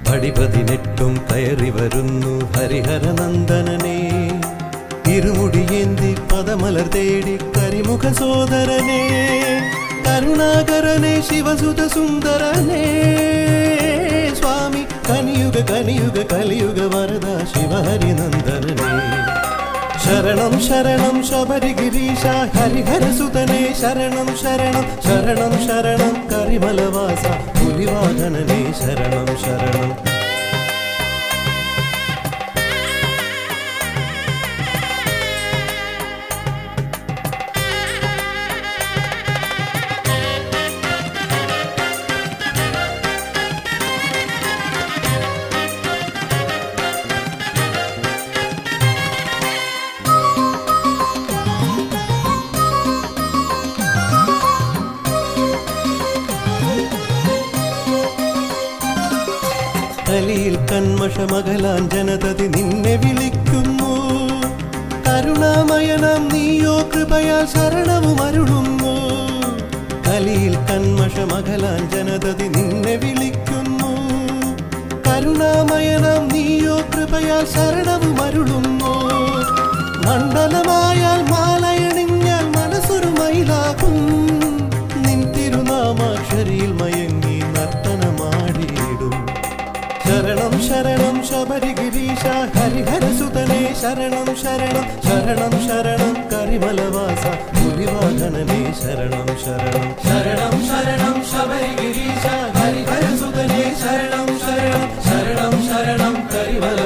പടിപതിനെട്ടും കയറി വരുന്നു ഹരിഹരനന്ദനനെ, ഇരുമുടിയേന്തി പദമലർ തേടി കരിമുഖ സോദരനെ, കരുണാകരനെ ശിവസുത സുന്ദരനെ, സ്വാമി കനിയുഗ കനിയുഗ കലിയുഗ വരദ ശിവഹരിനന്ദനനെ. ശരണം ശരണം ശബരിഗിരീശ ഹരിഹരസുതനെ, ശരണം ശരണം ശരണം ശരണം കരിമലവാസ പുലിവാഹനനെ, ശരണം ശരണം. കലിയിൽ കന്മഷമകലാൻ ജനതതി നിന്നെ വിളിക്കുന്നു, കരുണാമയനാം നീയോ കൃപയാൽ ശരണവും അരുളുന്നു. കലിയിൽ കന്മഷമകലാൻ ജനതതി നിന്നെ വിളിക്കുന്നു, കരുണാമയനാം നീയോ കൃപയാൽ ശരണവും അരുളുന്നു. മണ്ഡലമായാൽ മാലയണിഞ്ഞാൽ മനസ്സൊരു മയിലാകും, നിൻ തിരുനാമാക്ഷരിയിൽ മയങ്ങി നർത്തനമാടിയിടും. ശരണം ശരണം ശബരിഗിരീശ ഹരിഹരസുതനെ, ശരണം ശരണം ശരണം ശരണം കരിമലവാസ പുലിവാഹനനെ, ശരണം ശരണം. ശരണം ശരണം ശബരിഗിരീശ ഹരിഹരസുതനെ, ശരണം ശരണം ശരണം ശരണം കരിമല